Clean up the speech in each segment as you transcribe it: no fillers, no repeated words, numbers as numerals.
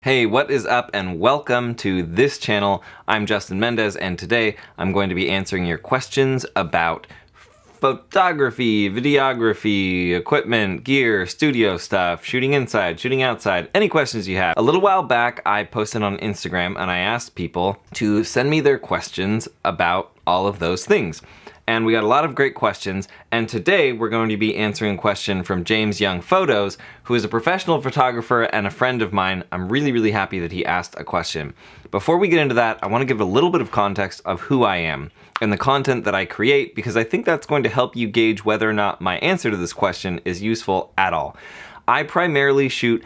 Hey, what is up and welcome to this channel. I'm Justin Mendez and today I'm going to be answering your questions about photography, videography, equipment, gear, studio stuff, shooting inside, shooting outside, any questions you have. A little while back I posted on Instagram and I asked people to send me their questions about all of those things. And we got a lot of great questions, and today we're going to be answering a question from James Young Photos, who is a professional photographer and a friend of mine. I'm really happy that he asked a question. Before we get into that, I want to give a little bit of context of who I am and the content that I create, because I think that's going to help you gauge whether or not my answer to this question is useful at all. I primarily shoot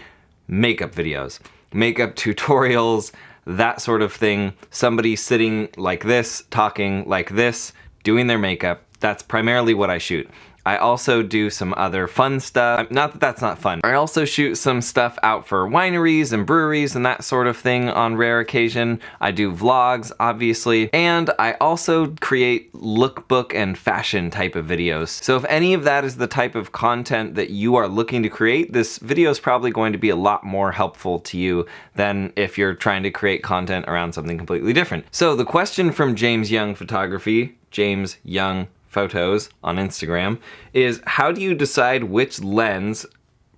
makeup videos, makeup tutorials, that sort of thing. Somebody sitting like this, talking like this, doing their makeup. That's primarily what I shoot. I also do some other fun stuff. Not that that's not fun. I also shoot some stuff out for wineries and breweries and that sort of thing on rare occasion. I do vlogs, obviously. And I also create lookbook and fashion type of videos. So if any of that is the type of content that you are looking to create, this video is probably going to be a lot more helpful to you than if you're trying to create content around something completely different. So the question from James Young Photography, James Young Photos on Instagram, is how do you decide which lens,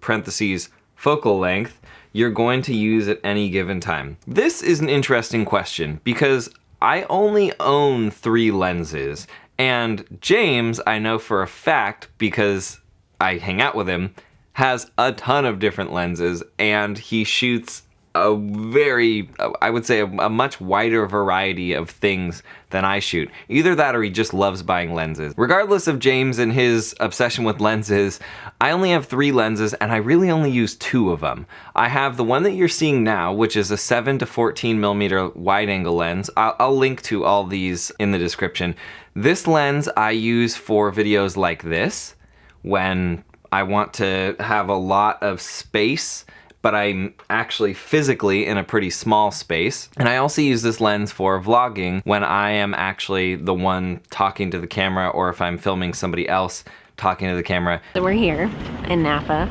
parentheses, focal length, you're going to use at any given time? This is an interesting question because I only own 3 lenses, and James, I know for a fact because I hang out with him, has a ton of different lenses, and he shoots a very, I would say, a much wider variety of things than I shoot. Either that or he just loves buying lenses. Regardless of James and his obsession with lenses, I only have 3 lenses and I really only use 2 of them. I have the one that you're seeing now, which is a 7 to 14 millimeter wide angle lens. I'll link to all these in the description. This lens I use for videos like this, when I want to have a lot of space but I'm actually physically in a pretty small space. And I also use this lens for vlogging when I am actually the one talking to the camera, or if I'm filming somebody else talking to the camera. So we're here in Napa.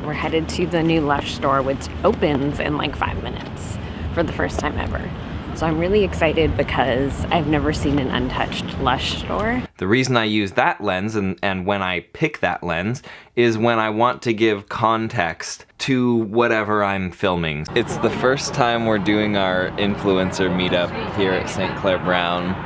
We're headed to the new Lush store, which opens in like 5 minutes for the first time ever. So I'm really excited because I've never seen an untouched Lush store. The reason I use that lens and when I pick that lens is when I want to give context to whatever I'm filming. It's the first time we're doing our influencer meetup here at St. Clair Brown.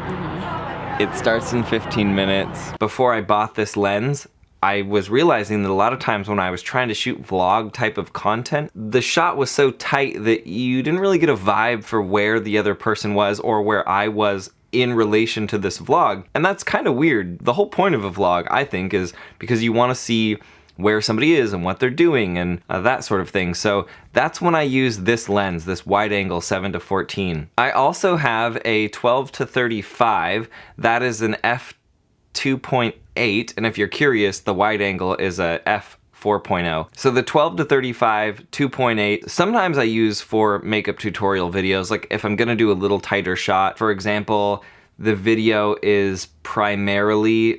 It starts in 15 minutes. Before I bought this lens, I was realizing that a lot of times when I was trying to shoot vlog type of content, the shot was so tight that you didn't really get a vibe for where the other person was or where I was in relation to this vlog. And that's kind of weird. The whole point of a vlog, I think, is because you want to see where somebody is and what they're doing and that sort of thing. So that's when I use this lens, this wide angle 7 to 14. I also have a 12 to 35. That is an f2.8, and if you're curious, the wide angle is a f4.0. So the 12 to 35, 2.8, sometimes I use for makeup tutorial videos, like if I'm gonna do a little tighter shot. For example, the video is primarily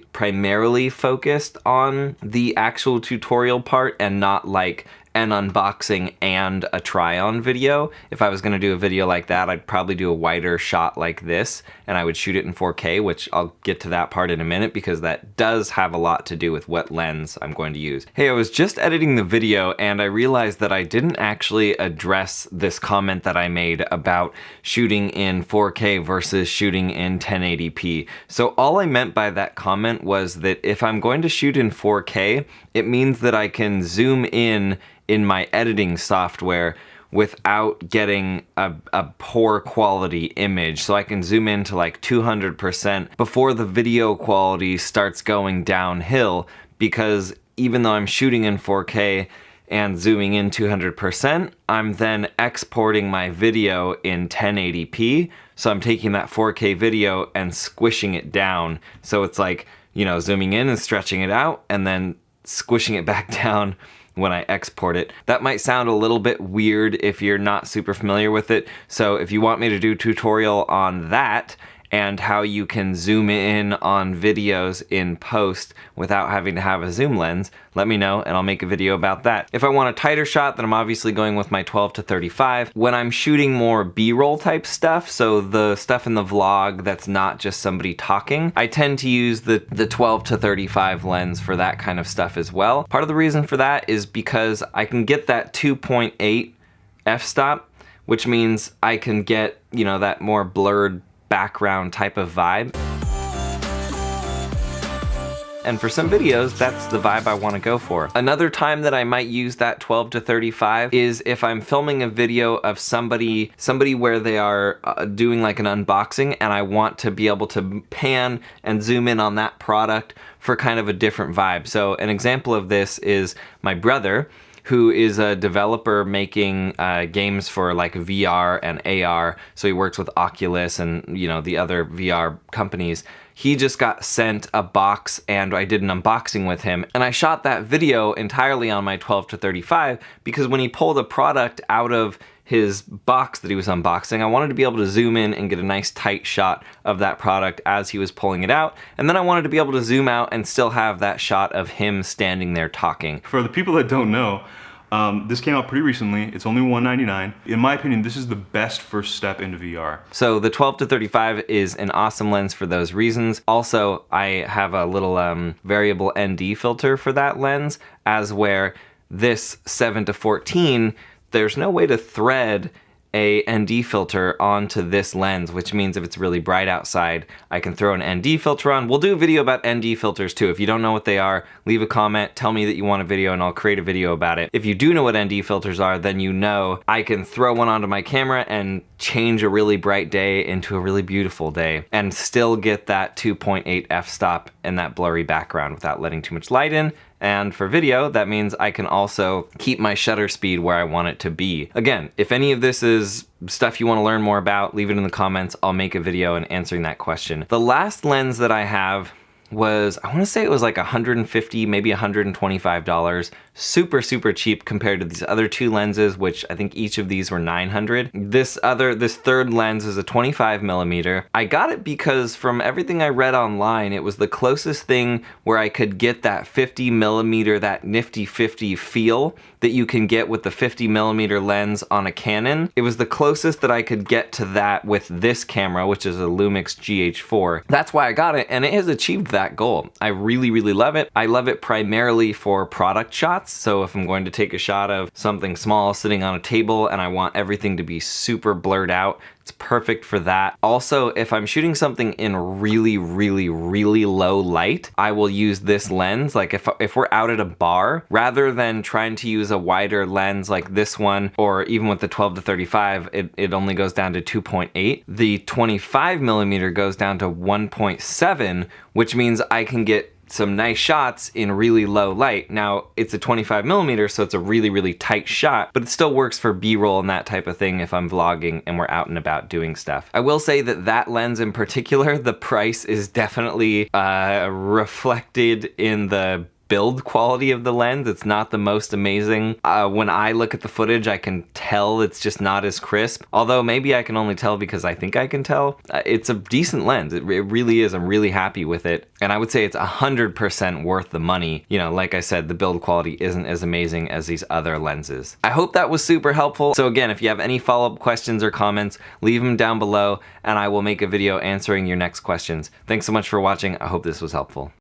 focused on the actual tutorial part and not like an unboxing and a try-on video. If I was gonna do a video like that, I'd probably do a wider shot like this, and I would shoot it in 4K, which I'll get to that part in a minute because that does have a lot to do with what lens I'm going to use. Hey, I was just editing the video and I realized that I didn't actually address this comment that I made about shooting in 4K versus shooting in 1080p. So all I meant by that comment was that if I'm going to shoot in 4K, it means that I can zoom in my editing software without getting a poor quality image. So I can zoom in to like 200% before the video quality starts going downhill, because even though I'm shooting in 4K and zooming in 200%, I'm then exporting my video in 1080p. So I'm taking that 4K video and squishing it down. So it's like, you know, zooming in and stretching it out and then squishing it back down when I export it. That might sound a little bit weird if you're not super familiar with it. So if you want me to do a tutorial on that and how you can zoom in on videos in post without having to have a zoom lens, let me know and I'll make a video about that. If I want a tighter shot, then I'm obviously going with my 12 to 35. When I'm shooting more B-roll type stuff, so the stuff in the vlog that's not just somebody talking, I tend to use the 12 to 35 lens for that kind of stuff as well. Part of the reason for that is because I can get that 2.8 f-stop, which means I can get, you know, that more blurred background type of vibe. And for some videos, that's the vibe I want to go for. Another time that I might use that 12 to 35 is if I'm filming a video of somebody where they are doing like an unboxing, and I want to be able to pan and zoom in on that product for kind of a different vibe. So an example of this is my brother, who is a developer making games for like VR and AR. So he works with Oculus and, you know, the other VR companies. He just got sent a box and I did an unboxing with him. And I shot that video entirely on my 12 to 35 because when he pulled a product out of his box that he was unboxing, I wanted to be able to zoom in and get a nice tight shot of that product as he was pulling it out. And then I wanted to be able to zoom out and still have that shot of him standing there talking. For the people that don't know, this came out pretty recently. It's only $199. In my opinion, this is the best first step into VR. So the 12 to 35 is an awesome lens for those reasons. Also, I have a little variable ND filter for that lens, as where this 7 to 14, there's no way to thread a ND filter onto this lens, which means if it's really bright outside, I can throw an ND filter on. We'll do a video about ND filters too. If you don't know what they are, leave a comment, tell me that you want a video and I'll create a video about it. If you do know what ND filters are, then you know I can throw one onto my camera and change a really bright day into a really beautiful day and still get that 2.8 f-stop and that blurry background without letting too much light in. And for video, that means I can also keep my shutter speed where I want it to be. Again, if any of this is stuff you want to learn more about, leave it in the comments. I'll make a video and answering that question. The last lens that I have was, I want to say it was like $150, maybe $125. Super, super cheap compared to these other two lenses, which I think each of these were $900. This third lens is a 25 millimeter. I got it because from everything I read online, it was the closest thing where I could get that 50 millimeter, that nifty 50 feel that you can get with the 50 millimeter lens on a Canon. It was the closest that I could get to that with this camera, which is a Lumix GH4. That's why I got it, and it has achieved that goal. I really, really love it. I love it primarily for product shots. So if I'm going to take a shot of something small sitting on a table and I want everything to be super blurred out, it's perfect for that. Also, if I'm shooting something in really, really, really low light, I will use this lens. Like if we're out at a bar, rather than trying to use a wider lens like this one, or even with the 12 to 35, it only goes down to 2.8. The 25 millimeter goes down to 1.7, which means I can get some nice shots in really low light. Now, it's a 25 millimeter, so it's a really, really tight shot, but it still works for B-roll and that type of thing if I'm vlogging and we're out and about doing stuff. I will say that that lens in particular, the price is definitely reflected in the build quality of the lens. It's not the most amazing. When I look at the footage, I can tell it's just not as crisp. Although maybe I can only tell because I think I can tell. It's a decent lens. It really is. I'm really happy with it. And I would say it's 100% worth the money. You know, like I said, the build quality isn't as amazing as these other lenses. I hope that was super helpful. So again, if you have any follow-up questions or comments, leave them down below and I will make a video answering your next questions. Thanks so much for watching. I hope this was helpful.